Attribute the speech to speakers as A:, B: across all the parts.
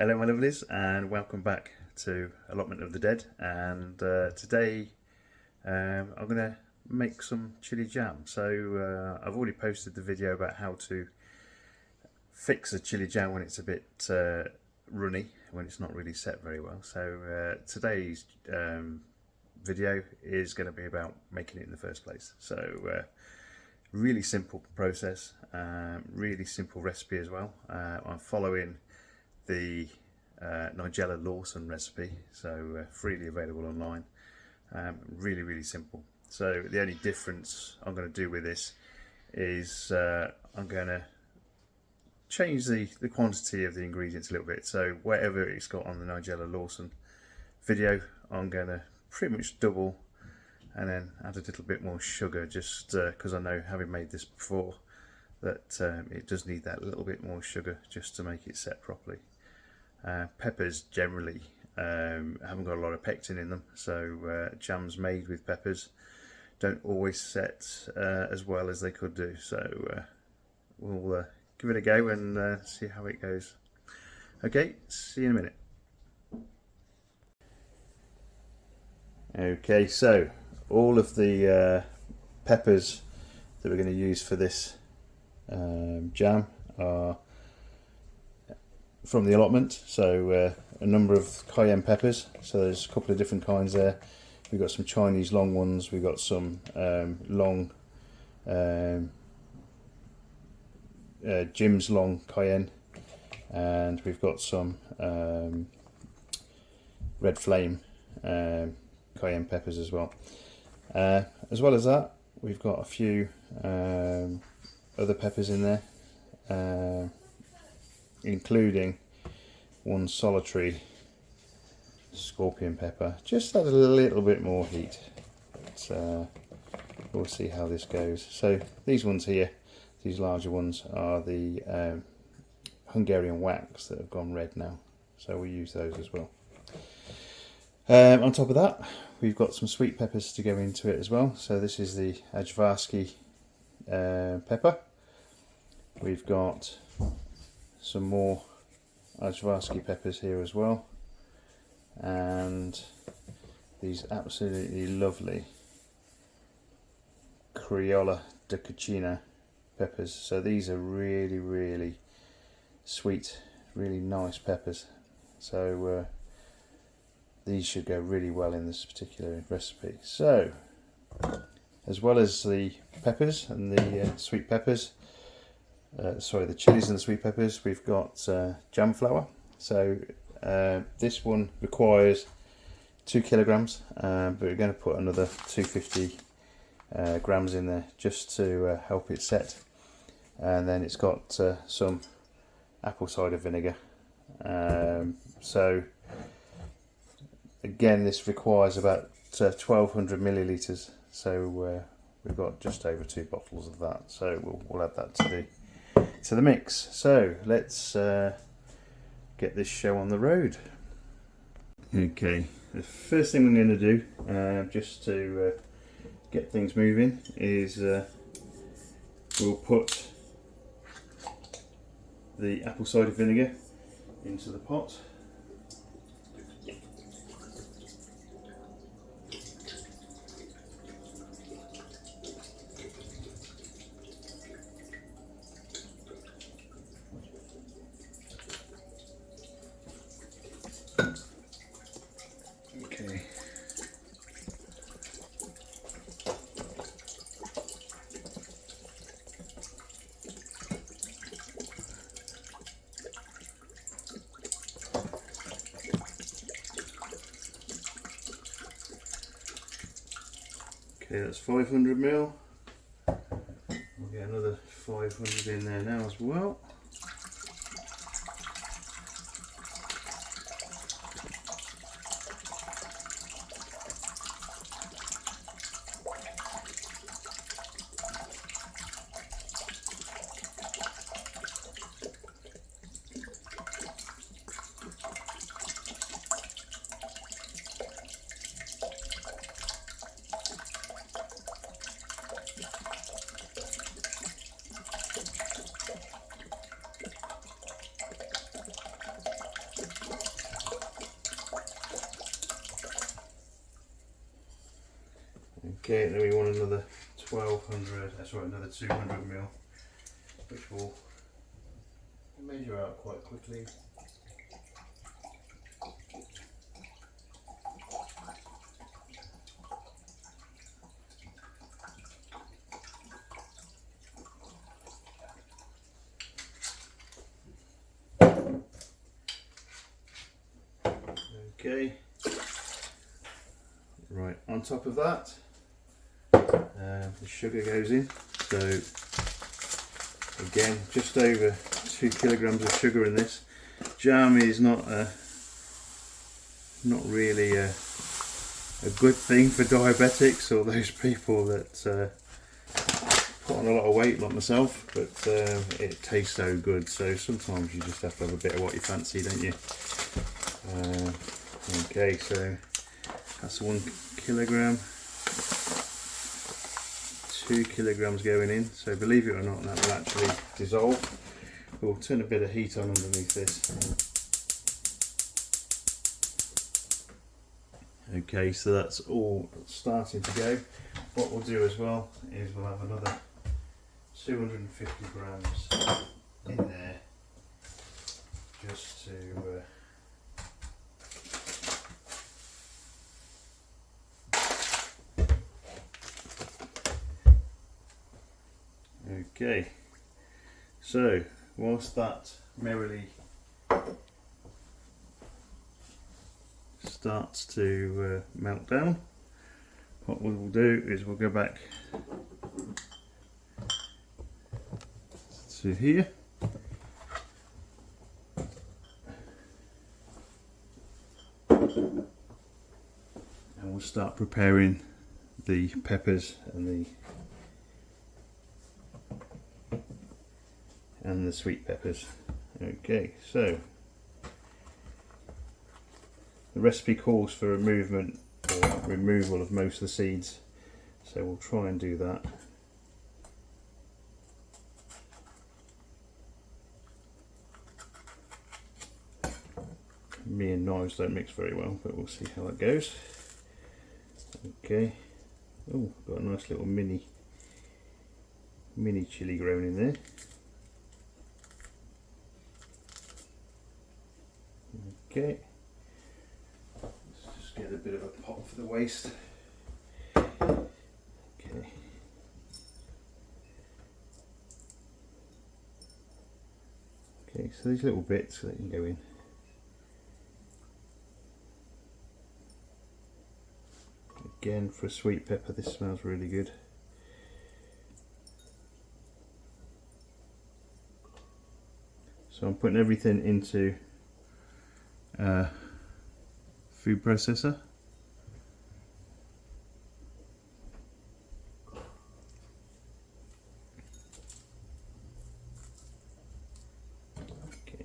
A: Hello my lovelies, and welcome back to Allotment of the Dead. And today I'm going to make some chili jam. So I've already posted the video about how to fix a chili jam when it's a bit runny, when it's not really set very well. So today's video is going to be about making it in the first place. So really simple process, really simple recipe as well. I'm following the Nigella Lawson recipe, so freely available online. Really simple. So the only difference I'm going to do with this is I'm going to change the quantity of the ingredients a little bit. So whatever it's got on the Nigella Lawson video, I'm going to pretty much double and then add a little bit more sugar, just because I know, having made this before, that it does need that little bit more sugar just to make it set properly. Peppers generally haven't got a lot of pectin in them, so jams made with peppers don't always set as well as they could do. So we'll give it a go and see how it goes. Okay, see you in a minute. Okay, so all of the peppers that we're going to use for this jam are from the allotment. So a number of cayenne peppers, so there's a couple of different kinds there. We've got some Chinese long ones, we've got some long Jim's long cayenne, and we've got some red flame cayenne peppers as well. As well as that, we've got a few other peppers in there, including one solitary scorpion pepper. Just add a little bit more heat, but we'll see how this goes. So these ones here, these larger ones, are the Hungarian wax that have gone red now, so we use those as well. On top of that, we've got some sweet peppers to go into it as well. So this is the Ajvarski pepper. We've got some more Ajvarski peppers here as well, and these absolutely lovely Criolla de Cocina peppers. So these are really sweet, really nice peppers. So these should go really well in this particular recipe. So as well as the peppers and the sweet peppers, the chilies and the sweet peppers, we've got jam flour. So this one requires 2 kilograms, but we're going to put another 250 grams in there just to help it set. And then it's got some apple cider vinegar. So again, this requires about 1200 millilitres. So we've got just over 2 bottles of that. So we'll add that to the mix. So let's get this show on the road. Okay, the first thing we're going to do, just to get things moving, is we'll put the apple cider vinegar into the pot. Okay. Okay, that's 500 ml. We'll get another 500 in there now as well. Okay, and then we want another 1200, that's right, another 200 ml, which will measure out quite quickly. Okay, right, on top of that, the sugar goes in. So again, just over 2 kilograms of sugar in this. Jam is not really a good thing for diabetics or those people that put on a lot of weight like myself, but it tastes so good, so sometimes you just have to have a bit of what you fancy, don't you? Okay, so that's 1 kilogram, 2 kilograms going in, so believe it or not, that will actually dissolve. We'll turn a bit of heat on underneath this. Okay, so that's all starting to go. What we'll do as well is we'll have another 250 grams in there, just to okay, so whilst that merrily starts to melt down, what we will do is we'll go back to here, and we'll start preparing the peppers and the sweet peppers. Okay, so the recipe calls for removal of most of the seeds, so we'll try and do that. Me and knives don't mix very well, but we'll see how it goes. Okay, oh, got a nice little mini chilli growing in there. Okay, let's just get a bit of a pot for the waste. Okay. Okay, so these little bits that can go in. Again, for a sweet pepper, this smells really good. So I'm putting everything into food processor. Okay.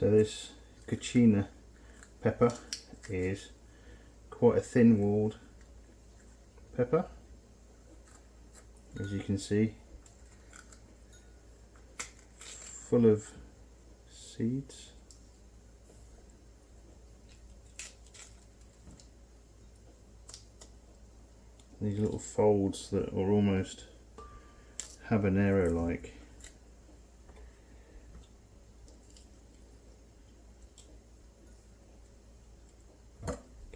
A: So this Cocina pepper is quite a thin-walled pepper, as you can see, full of seeds. These little folds that are almost habanero-like.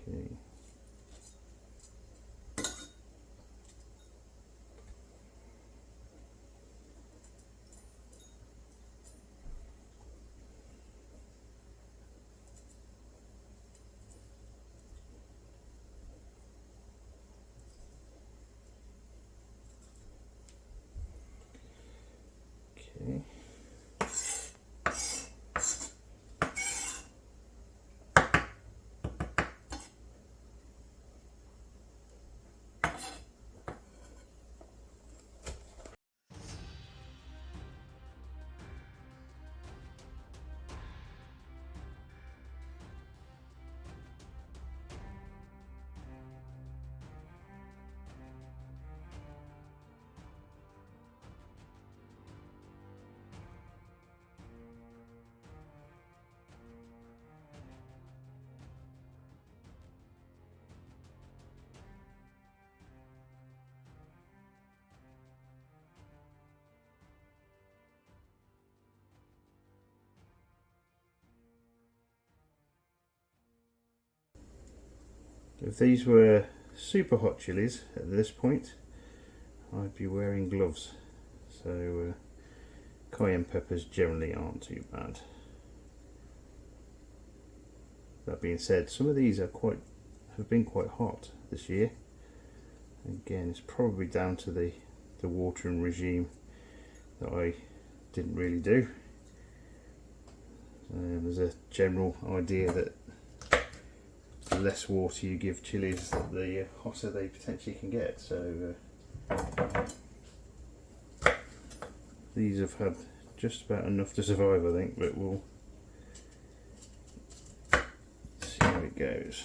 A: Okay. Okay. If these were super hot chilies at this point, I'd be wearing gloves. So cayenne peppers generally aren't too bad. That being said, some of these have been quite hot this year. Again, it's probably down to the watering regime that I didn't really do. There's a general idea that the less water you give chilies, the hotter they potentially can get. So these have had just about enough to survive, I think, but we'll see how it goes.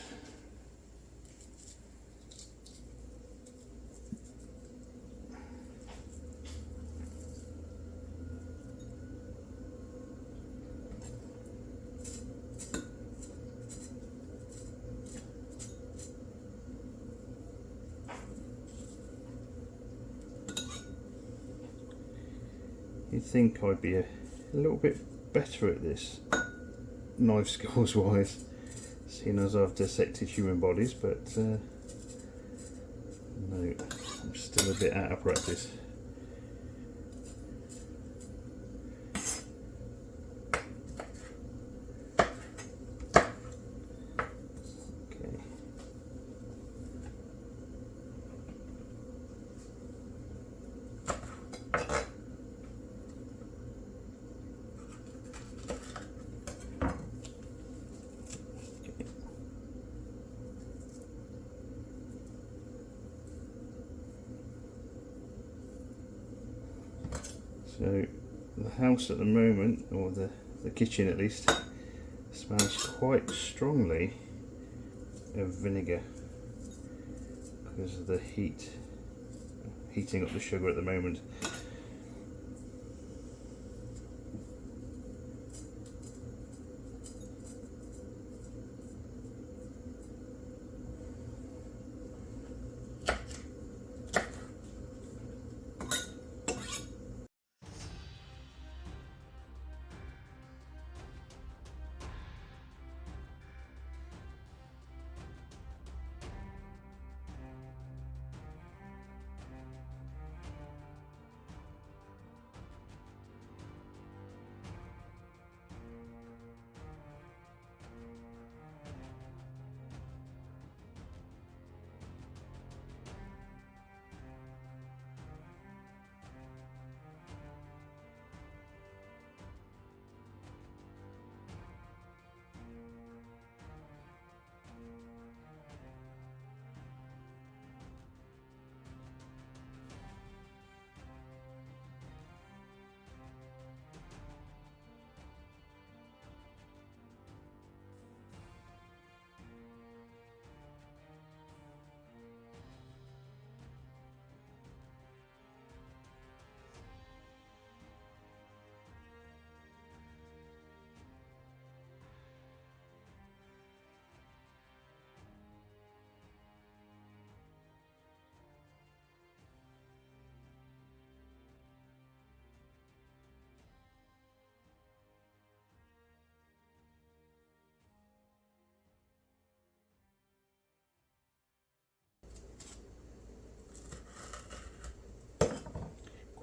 A: You'd think I'd be a little bit better at this, knife skills wise, seeing as I've dissected human bodies, but no, I'm still a bit out of practice. So the house at the moment, or the kitchen at least, smells quite strongly of vinegar because of the heating up the sugar at the moment.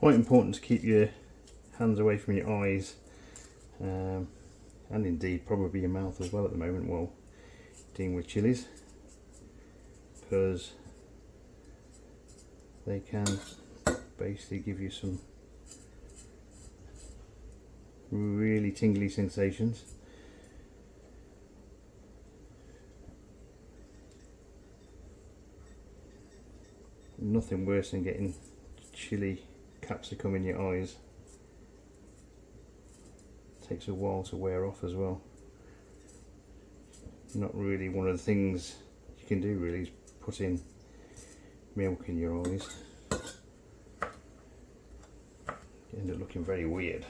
A: quite important to keep your hands away from your eyes, and indeed probably your mouth as well at the moment while dealing with chilies, because they can basically give you some really tingly sensations. Nothing worse than getting chili capsicum in your eyes. It takes a while to wear off as well. Not really one of the things you can do really is put in milk in your eyes. You end up looking very weird.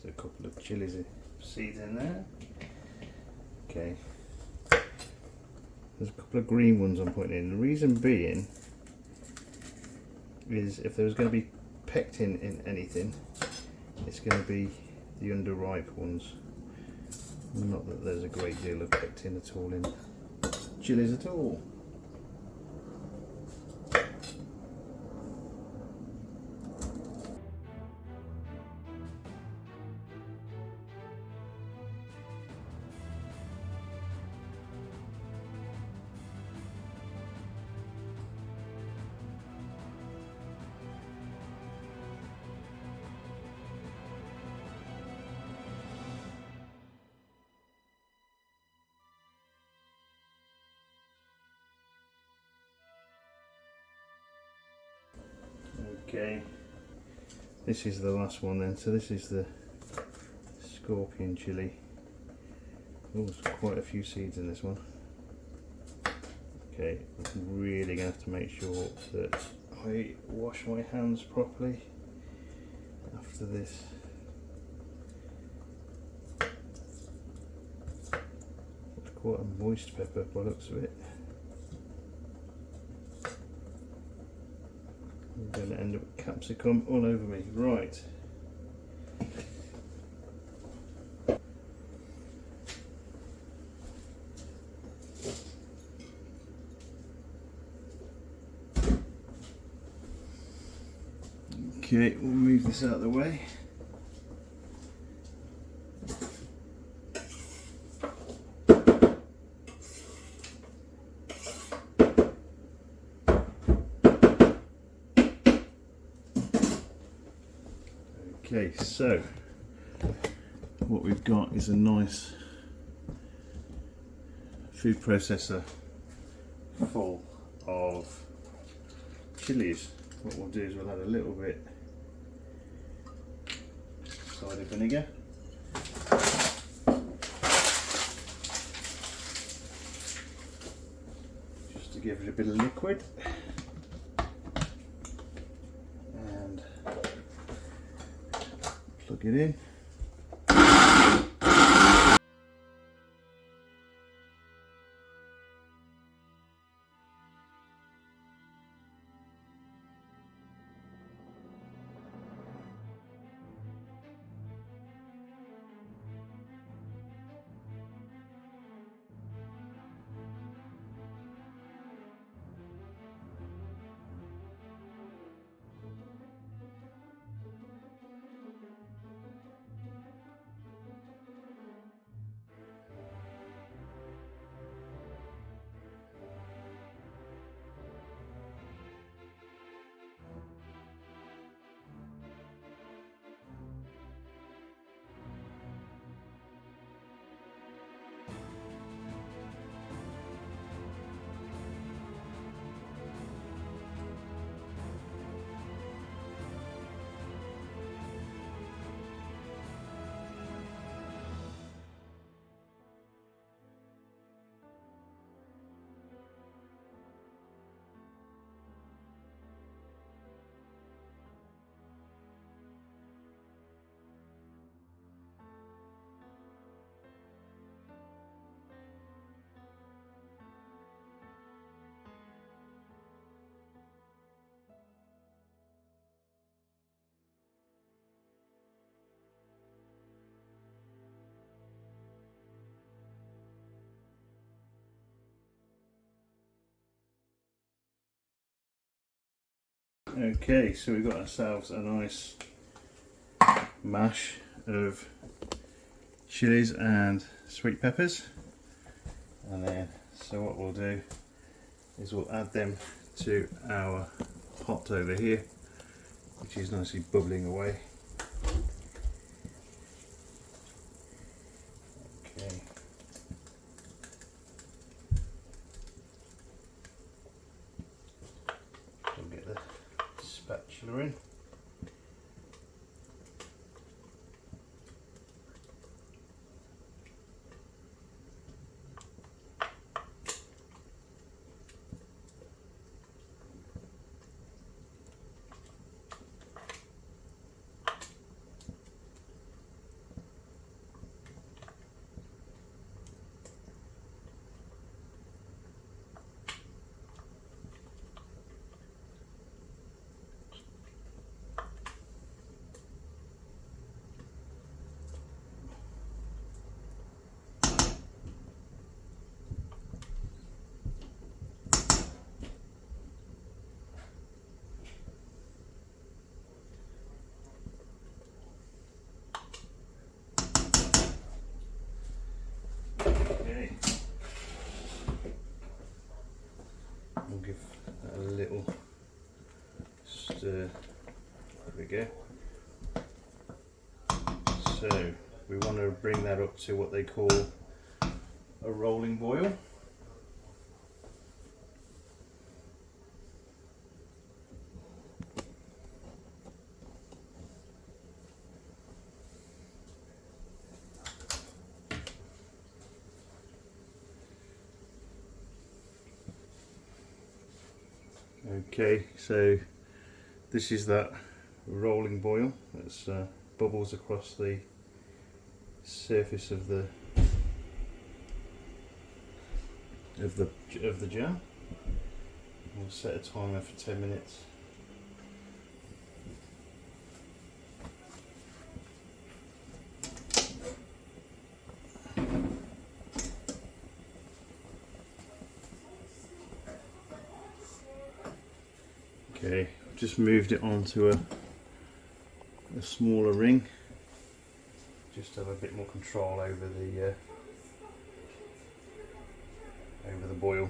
A: A couple of chilies seeds in there. Okay, there's a couple of green ones I'm putting in. The reason being is if there was going to be pectin in anything, it's going to be the underripe ones. Not that there's a great deal of pectin at all in chilies at all. Okay, this is the last one then. So this is the scorpion chili. Oh, there's quite a few seeds in this one. Okay, I'm really going to have to make sure that I wash my hands properly after this. It's quite a moist pepper by the looks of it. I'm going to end up with capsicum all over me. Right. Okay, we'll move this out of the way. Okay, so what we've got is a nice food processor full of chilies. What we'll do is we'll add a little bit cider vinegar, just to give it a bit of liquid, and plug it in. Okay, so we've got ourselves a nice mash of chilies and sweet peppers, and then so what we'll do is we'll add them to our pot over here, which is nicely bubbling away. Okay. We'll get the spatula in. We'll give that a little stir. There we go. So we want to bring that up to what they call a rolling boil. Okay, so this is that rolling boil that's bubbles across the surface of the jar. We'll set a timer for 10 minutes. Okay, just moved it onto a a smaller ring, just to have a bit more control over the boil.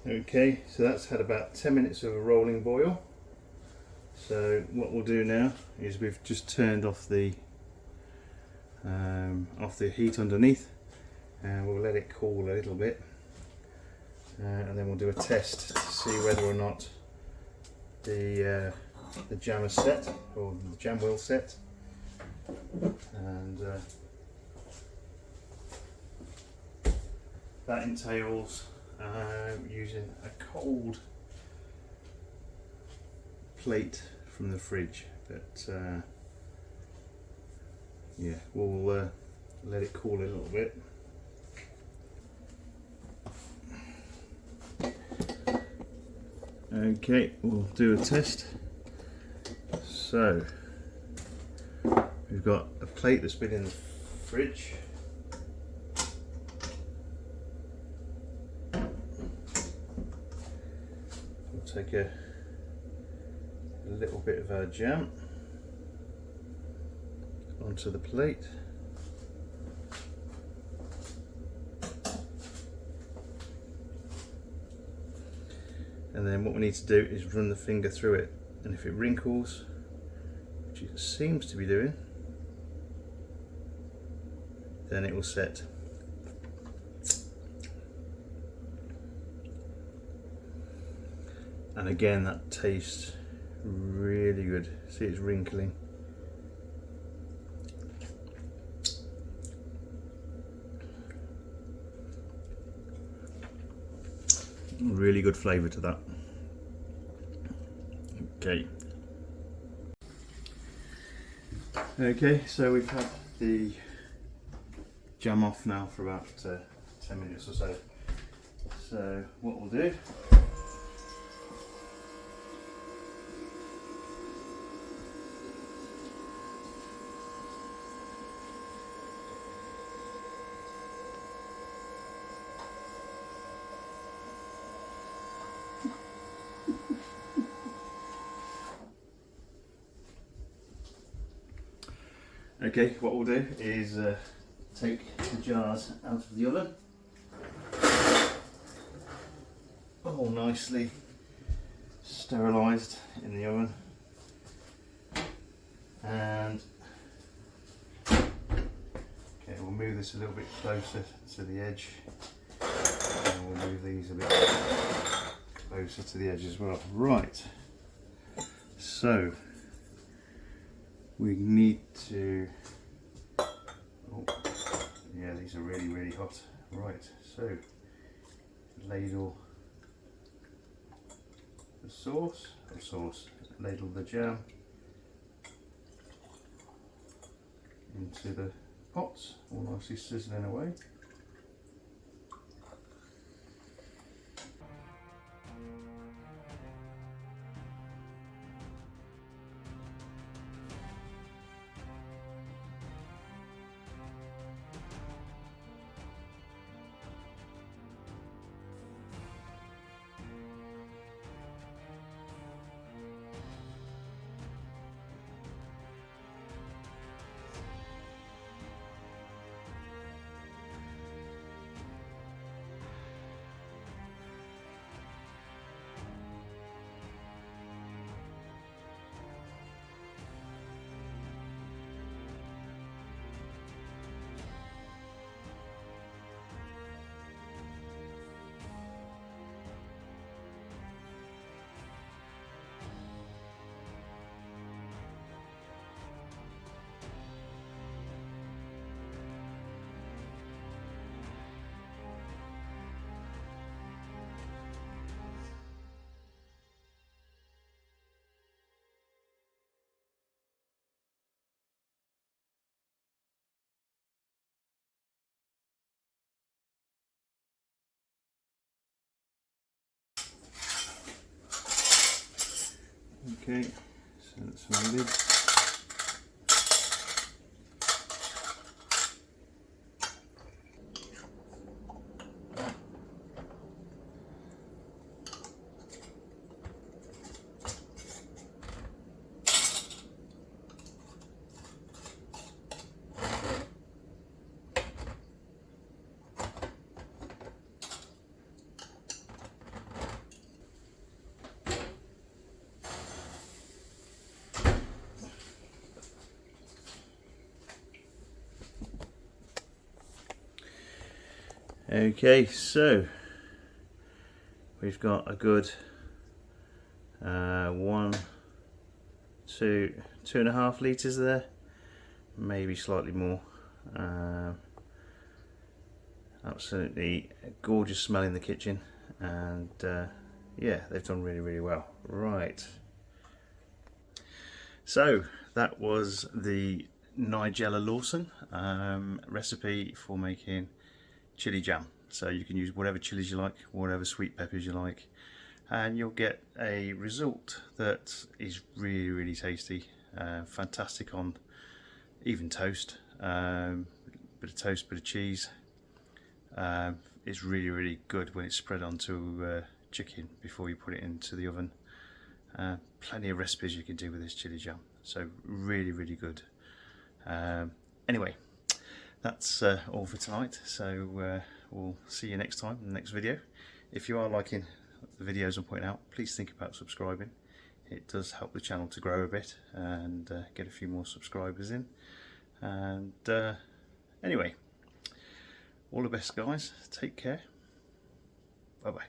A: Okay, so that's had about 10 minutes of a rolling boil. So what we'll do now is we've just turned off the heat underneath, and we'll let it cool a little bit, and then we'll do a test to see whether or not the jam is set, or the jam will set. And that entails using a cold plate from the fridge, but yeah, we'll let it cool a little bit. Okay, we'll do a test. So we've got a plate that's been in the fridge. Take a little bit of our jam onto the plate, and then what we need to do is run the finger through it, and if it wrinkles, which it seems to be doing, then it will set. And again, that tastes really good. See, it's wrinkling. Really good flavour to that. Okay, so we've had the jam off now for about 10 minutes or so. So what we'll do, okay, what we'll do is take the jars out of the oven, all nicely sterilised in the oven, and okay, we'll move this a little bit closer to the edge, and we'll move these a bit closer to the edge as well. Right, so we need to, oh yeah, these are really hot. Right, so ladle the ladle the jam into the pots, all nicely sizzling away. Okay, so that's loaded. Okay, so we've got a good 2.5 litres there, maybe slightly more. Absolutely gorgeous smell in the kitchen, and yeah, they've done really well. Right, so that was the Nigella Lawson recipe for making chili jam. So you can use whatever chilies you like, whatever sweet peppers you like, and you'll get a result that is really tasty. Fantastic on even toast, bit of toast, bit of cheese. It's really good when it's spread onto chicken before you put it into the oven. Plenty of recipes you can do with this chili jam, so really good. Anyway, that's all for tonight, so we'll see you next time in the next video. If you are liking the videos I'm putting out, please think about subscribing. It does help the channel to grow a bit and get a few more subscribers in. And anyway, all the best guys, take care, bye bye.